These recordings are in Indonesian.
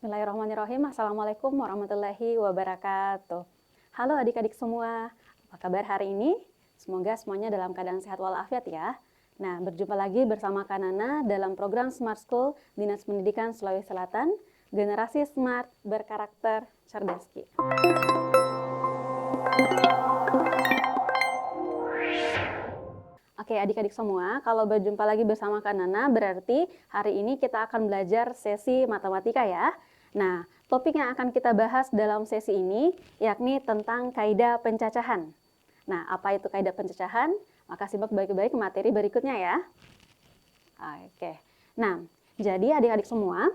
Bismillahirrahmanirrahim. Assalamualaikum warahmatullahi wabarakatuh. Halo adik-adik semua, apa kabar hari ini? Semoga semuanya dalam keadaan sehat walafiat ya. Nah, berjumpa lagi bersama Kanana dalam program Smart School Dinas Pendidikan Sulawesi Selatan, Generasi Smart Berkarakter Cerdaski. Oke, adik-adik semua, kalau berjumpa lagi bersama Kanana, berarti hari ini kita akan belajar sesi matematika ya. Nah, topik yang akan kita bahas dalam sesi ini yakni tentang kaidah pencacahan. Nah, apa itu kaidah pencacahan? Maka simak baik-baik materi berikutnya ya. Oke. Nah, jadi adik-adik semua,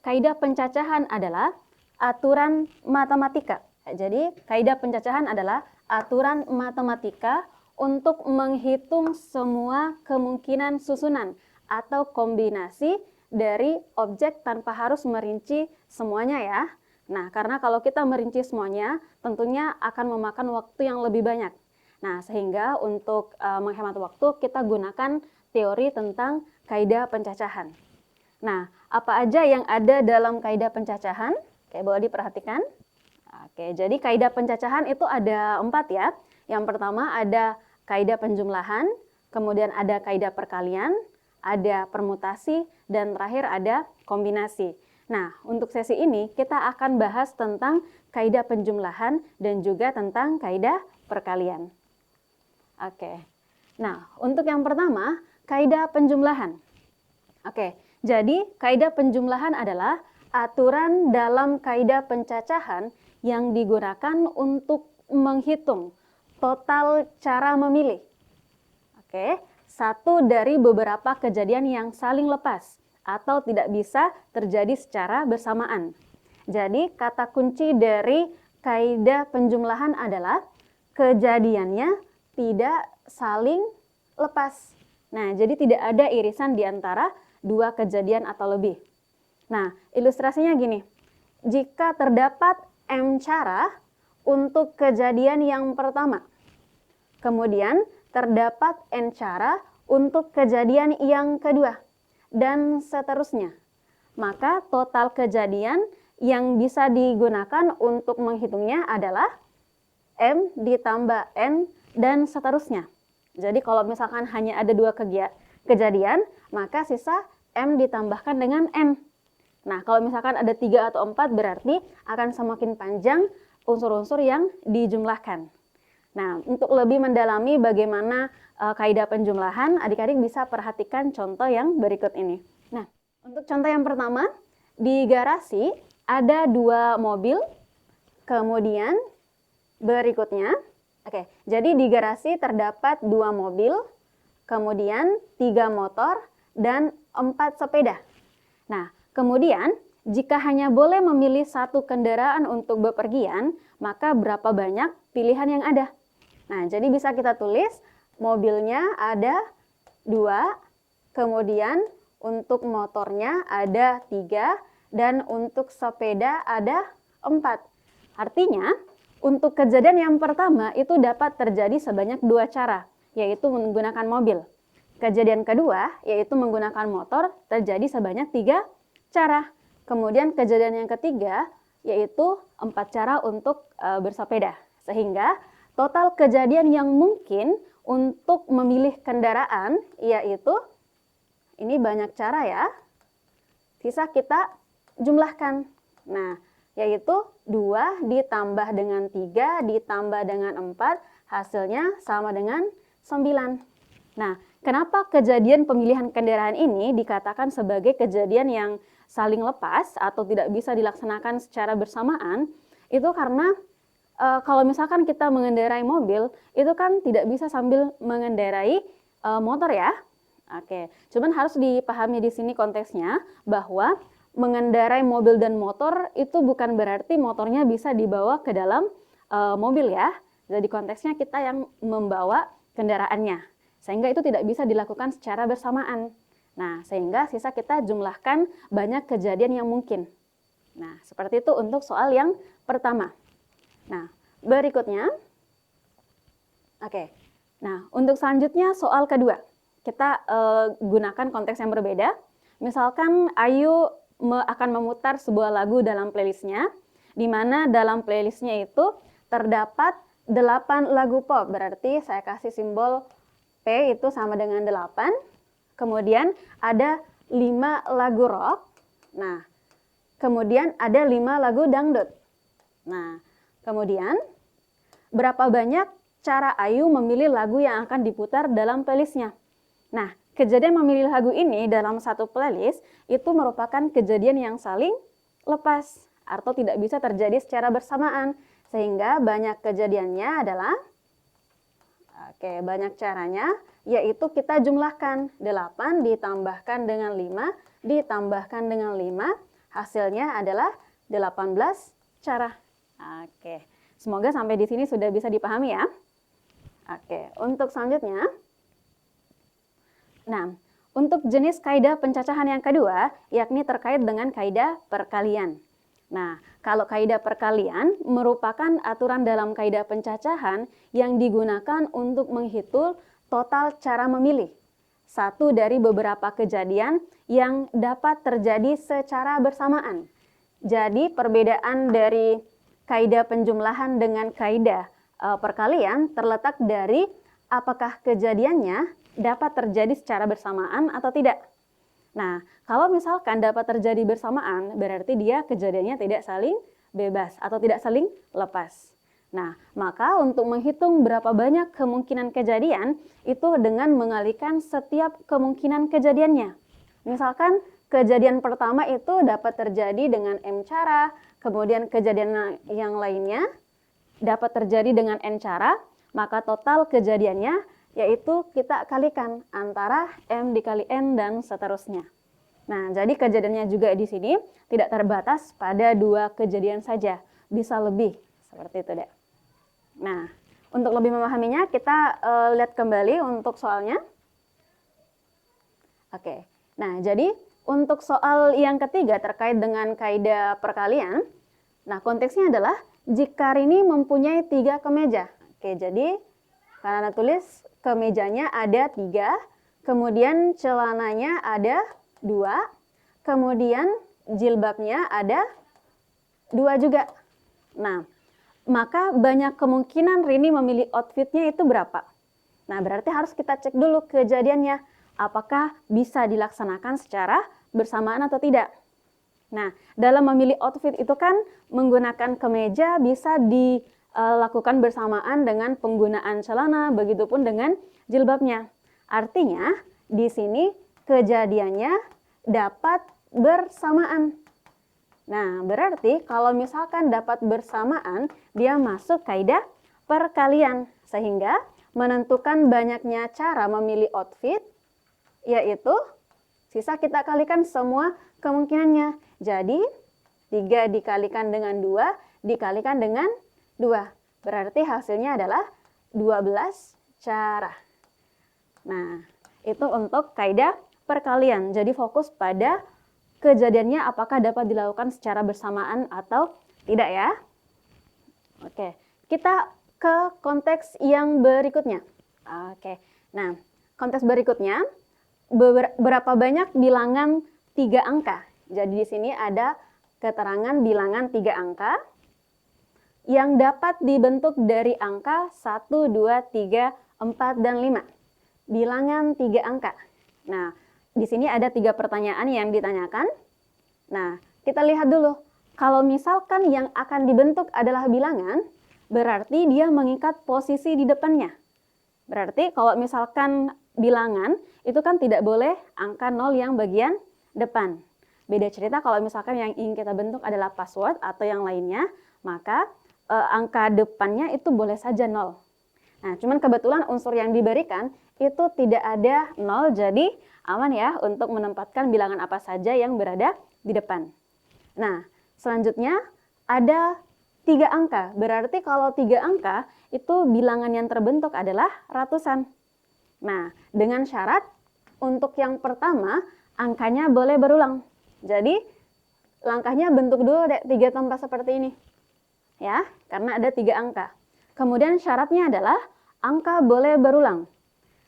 kaidah pencacahan adalah aturan matematika. Jadi, kaidah pencacahan adalah aturan matematika untuk menghitung semua kemungkinan susunan atau kombinasi dari objek tanpa harus merinci semuanya ya. Nah, karena kalau kita merinci semuanya, tentunya akan memakan waktu yang lebih banyak. Nah, sehingga untuk menghemat waktu, kita gunakan teori tentang kaidah pencacahan. Nah, apa aja yang ada dalam kaidah pencacahan? Oke, boleh diperhatikan. Oke, jadi kaidah pencacahan itu ada 4 ya. Yang pertama ada kaidah penjumlahan, kemudian ada kaidah perkalian, ada permutasi, dan terakhir ada kombinasi. Nah, untuk sesi ini kita akan bahas tentang kaidah penjumlahan dan juga tentang kaidah perkalian. Oke. Nah, untuk yang pertama, kaidah penjumlahan. Oke, jadi kaidah penjumlahan adalah aturan dalam kaidah pencacahan yang digunakan untuk menghitung total cara memilih. Oke, satu dari beberapa kejadian yang saling lepas atau tidak bisa terjadi secara bersamaan. Jadi, kata kunci dari kaidah penjumlahan adalah kejadiannya tidak saling lepas. Nah, jadi tidak ada irisan di antara dua kejadian atau lebih. Nah, ilustrasinya gini. Jika terdapat M cara untuk kejadian yang pertama, kemudian terdapat N cara untuk kejadian yang kedua, dan seterusnya. Maka total kejadian yang bisa digunakan untuk menghitungnya adalah M ditambah N dan seterusnya. Jadi kalau misalkan hanya ada dua kejadian, maka sisa M ditambahkan dengan N. Nah, kalau misalkan ada 3 atau 4 berarti akan semakin panjang unsur-unsur yang dijumlahkan. Nah, untuk lebih mendalami bagaimana kaidah penjumlahan, adik-adik bisa perhatikan contoh yang berikut ini. Nah, untuk contoh yang pertama, di garasi ada 2 mobil, kemudian berikutnya, jadi di garasi terdapat 2 mobil, kemudian 3 motor, dan 4 sepeda. Nah, kemudian jika hanya boleh memilih satu kendaraan untuk bepergian, maka berapa banyak pilihan yang ada? Nah, jadi bisa kita tulis mobilnya ada 2, kemudian untuk motornya ada 3, dan untuk sepeda ada 4. Artinya, untuk kejadian yang pertama itu dapat terjadi sebanyak 2 cara, yaitu menggunakan mobil. Kejadian kedua, yaitu menggunakan motor, terjadi sebanyak 3 cara. Kemudian kejadian yang ketiga, yaitu 4 cara untuk bersepeda. Sehingga total kejadian yang mungkin untuk memilih kendaraan, yaitu, ini banyak cara ya, sisa kita jumlahkan. Nah, yaitu 2 ditambah dengan 3 ditambah dengan 4, hasilnya sama dengan 9. Nah, kenapa kejadian pemilihan kendaraan ini dikatakan sebagai kejadian yang saling lepas atau tidak bisa dilaksanakan secara bersamaan? Itu karena kalau misalkan kita mengendarai mobil, itu kan tidak bisa sambil mengendarai motor ya. Oke, cuman harus dipahami di sini konteksnya bahwa mengendarai mobil dan motor itu bukan berarti motornya bisa dibawa ke dalam mobil ya. Jadi konteksnya kita yang membawa kendaraannya. Sehingga itu tidak bisa dilakukan secara bersamaan. Nah, sehingga sisa kita jumlahkan banyak kejadian yang mungkin. Nah, seperti itu untuk soal yang pertama. Nah, berikutnya. Nah, untuk selanjutnya soal kedua. Kita gunakan konteks yang berbeda. Misalkan Ayu akan memutar sebuah lagu dalam playlistnya, di mana dalam playlistnya itu terdapat 8 lagu pop. Berarti saya kasih simbol P itu sama dengan 8. Kemudian ada 5 lagu rock. Nah, kemudian ada 5 lagu dangdut. Nah, kemudian berapa banyak cara Ayu memilih lagu yang akan diputar dalam playlistnya? Nah, kejadian memilih lagu ini dalam satu playlist itu merupakan kejadian yang saling lepas atau tidak bisa terjadi secara bersamaan. Sehingga banyak kejadiannya adalah, banyak caranya, yaitu kita jumlahkan 8 ditambahkan dengan 5 ditambahkan dengan 5, hasilnya adalah 18 cara. Semoga sampai di sini sudah bisa dipahami ya. Untuk selanjutnya, nah, untuk jenis kaidah pencacahan yang kedua, yakni terkait dengan kaidah perkalian. Nah, kalau kaidah perkalian merupakan aturan dalam kaidah pencacahan yang digunakan untuk menghitung total cara memilih satu dari beberapa kejadian yang dapat terjadi secara bersamaan. Jadi, perbedaan dari kaidah penjumlahan dengan kaidah perkalian terletak dari apakah kejadiannya dapat terjadi secara bersamaan atau tidak. Nah, kalau misalkan dapat terjadi bersamaan, berarti dia kejadiannya tidak saling bebas atau tidak saling lepas. Nah, maka untuk menghitung berapa banyak kemungkinan kejadian, itu dengan mengalihkan setiap kemungkinan kejadiannya. Misalkan kejadian pertama itu dapat terjadi dengan M cara, kemudian kejadian yang lainnya dapat terjadi dengan N cara, maka total kejadiannya yaitu kita kalikan antara M dikali N dan seterusnya. Nah, jadi kejadiannya juga di sini tidak terbatas pada 2 kejadian saja, bisa lebih, seperti itu deh. Nah, untuk lebih memahaminya kita lihat kembali untuk soalnya. Nah jadi untuk soal yang ketiga terkait dengan kaidah perkalian, nah konteksnya adalah jika Rini mempunyai 3 kemeja. Jadi karena tulis kemejanya ada 3, kemudian celananya ada 2, kemudian jilbabnya ada 2 juga. Nah, maka banyak kemungkinan Rini memilih outfitnya itu berapa? Nah, berarti harus kita cek dulu kejadiannya. Apakah bisa dilaksanakan secara bersamaan atau tidak? Nah, dalam memilih outfit itu kan menggunakan kemeja bisa dilakukan bersamaan dengan penggunaan celana, begitupun dengan jilbabnya. Artinya, di sini kejadiannya dapat bersamaan. Nah, berarti kalau misalkan dapat bersamaan, dia masuk kaidah perkalian. Sehingga menentukan banyaknya cara memilih outfit, yaitu sisa kita kalikan semua kemungkinannya. Jadi, 3 dikalikan dengan 2, dikalikan dengan 2. Berarti hasilnya adalah 12 cara. Nah, itu untuk kaidah perkalian. Jadi fokus pada kejadiannya apakah dapat dilakukan secara bersamaan atau tidak ya. Kita ke konteks yang berikutnya. Nah konteks berikutnya, berapa banyak bilangan 3 angka. Jadi di sini ada keterangan bilangan 3 angka yang dapat dibentuk dari angka 1, 2, 3, 4, dan 5. Bilangan 3 angka. Nah, di sini ada 3 pertanyaan yang ditanyakan. Nah, kita lihat dulu. Kalau misalkan yang akan dibentuk adalah bilangan, berarti dia mengikat posisi di depannya. Berarti kalau misalkan bilangan, itu kan tidak boleh angka 0 yang bagian depan. Beda cerita kalau misalkan yang ingin kita bentuk adalah password atau yang lainnya, maka angka depannya itu boleh saja 0. Nah, cuman kebetulan unsur yang diberikan itu tidak ada 0, jadi aman ya untuk menempatkan bilangan apa saja yang berada di depan. Nah, selanjutnya ada 3 angka. Berarti kalau 3 angka itu bilangan yang terbentuk adalah ratusan. Nah, dengan syarat untuk yang pertama angkanya boleh berulang. Jadi langkahnya bentuk dulu 3 tambah seperti ini. Ya, karena ada 3 angka. Kemudian syaratnya adalah angka boleh berulang.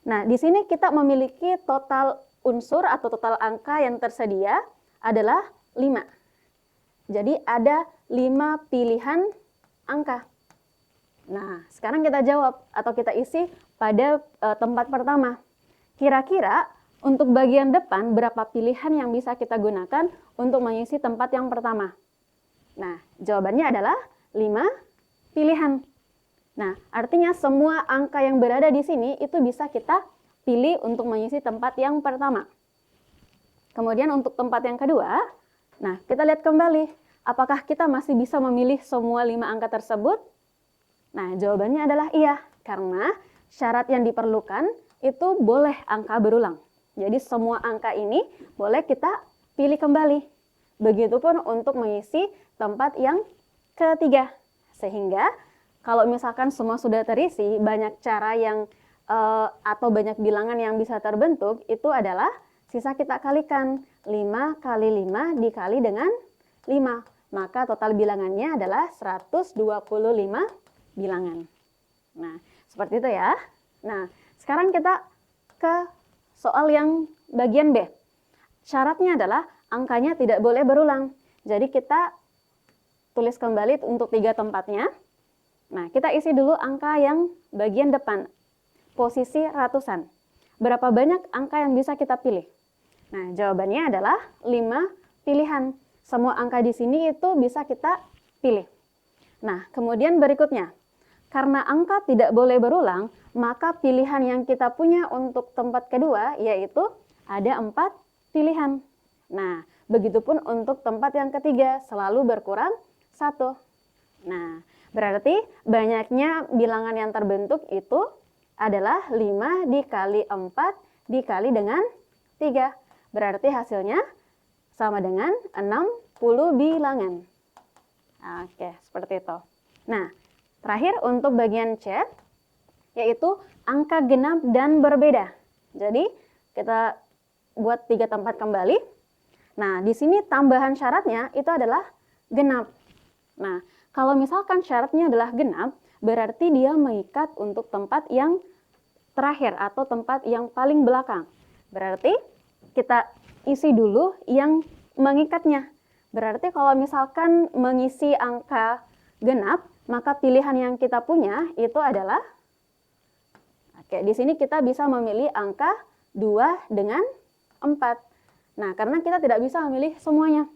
Nah, di sini kita memiliki total unsur atau total angka yang tersedia adalah 5. Jadi ada 5 pilihan angka. Nah, sekarang kita jawab atau kita isi pada tempat pertama. Kira-kira untuk bagian depan berapa pilihan yang bisa kita gunakan untuk mengisi tempat yang pertama? Nah, jawabannya adalah 5 pilihan. Nah, artinya semua angka yang berada di sini itu bisa kita pilih untuk mengisi tempat yang pertama. Kemudian untuk tempat yang kedua, nah kita lihat kembali, apakah kita masih bisa memilih semua 5 angka tersebut? Nah, jawabannya adalah iya, karena syarat yang diperlukan itu boleh angka berulang. Jadi semua angka ini boleh kita pilih kembali. Begitupun untuk mengisi tempat yang ketiga. Sehingga kalau misalkan semua sudah terisi, banyak cara yang atau banyak bilangan yang bisa terbentuk, itu adalah sisa kita kalikan. 5 kali 5 dikali dengan 5. Maka total bilangannya adalah 125 bilangan. Nah, seperti itu ya. Nah, sekarang kita ke soal yang bagian B. Syaratnya adalah angkanya tidak boleh berulang. Jadi kita tulis kembali untuk 3 tempatnya. Nah, kita isi dulu angka yang bagian depan, posisi ratusan. Berapa banyak angka yang bisa kita pilih? Nah, jawabannya adalah 5 pilihan. Semua angka di sini itu bisa kita pilih. Nah, kemudian berikutnya. Karena angka tidak boleh berulang, maka pilihan yang kita punya untuk tempat kedua yaitu ada 4 pilihan. Nah, begitupun untuk tempat yang ketiga, selalu berkurang 1. Nah, berarti banyaknya bilangan yang terbentuk itu adalah 5 dikali 4 dikali dengan 3. Berarti hasilnya sama dengan 60 bilangan. Oke, seperti itu. Nah, terakhir untuk bagian C, yaitu angka genap dan berbeda. Jadi, kita buat 3 tempat kembali. Nah, di sini tambahan syaratnya itu adalah genap. Nah, kalau misalkan syaratnya adalah genap, berarti dia mengikat untuk tempat yang terakhir atau tempat yang paling belakang. Berarti kita isi dulu yang mengikatnya. Berarti kalau misalkan mengisi angka genap, maka pilihan yang kita punya itu adalah, oke, di sini kita bisa memilih angka 2 dengan 4. Nah, karena kita tidak bisa memilih semuanya.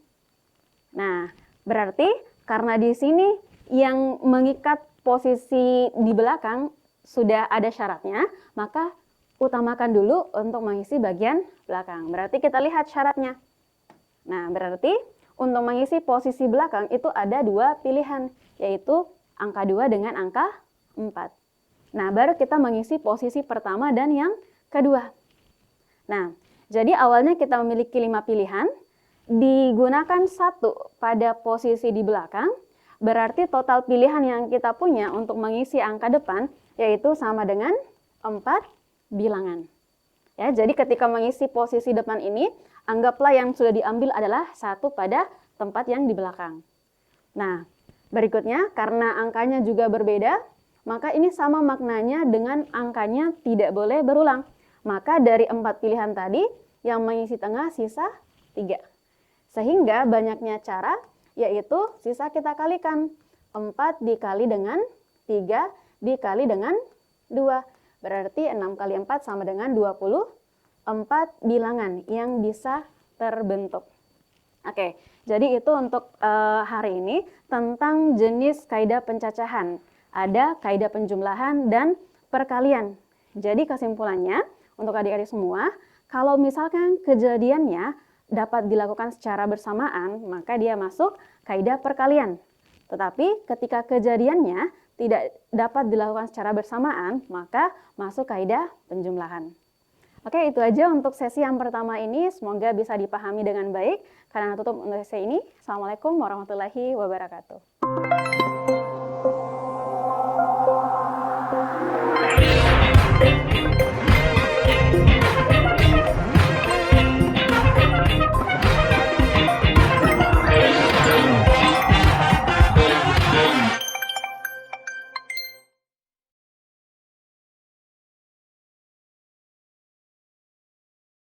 Nah, berarti karena di sini yang mengikat posisi di belakang sudah ada syaratnya, maka utamakan dulu untuk mengisi bagian belakang. Berarti kita lihat syaratnya. Nah, berarti untuk mengisi posisi belakang itu ada 2 pilihan, yaitu angka 2 dengan angka 4. Nah, baru kita mengisi posisi pertama dan yang kedua. Nah, jadi awalnya kita memiliki 5 pilihan, digunakan 1 pada posisi di belakang, berarti total pilihan yang kita punya untuk mengisi angka depan, yaitu sama dengan 4 bilangan. Ya, jadi ketika mengisi posisi depan ini, anggaplah yang sudah diambil adalah 1 pada tempat yang di belakang. Nah, berikutnya, karena angkanya juga berbeda, maka ini sama maknanya dengan angkanya tidak boleh berulang. Maka dari 4 pilihan tadi, yang mengisi tengah sisa 3. Sehingga banyaknya cara, yaitu sisa kita kalikan. 4 dikali dengan 3 dikali dengan 2. Berarti 6 kali 4 sama dengan 24 bilangan yang bisa terbentuk. Oke, jadi itu untuk hari ini tentang jenis kaidah pencacahan. Ada kaidah penjumlahan dan perkalian. Jadi kesimpulannya untuk adik-adik semua, kalau misalkan kejadiannya dapat dilakukan secara bersamaan, maka dia masuk kaidah perkalian. Tetapi ketika kejadiannya tidak dapat dilakukan secara bersamaan, maka masuk kaidah penjumlahan. Oke, itu aja untuk sesi yang pertama ini. Semoga bisa dipahami dengan baik. Karena tutup untuk sesi ini. Assalamualaikum warahmatullahi wabarakatuh.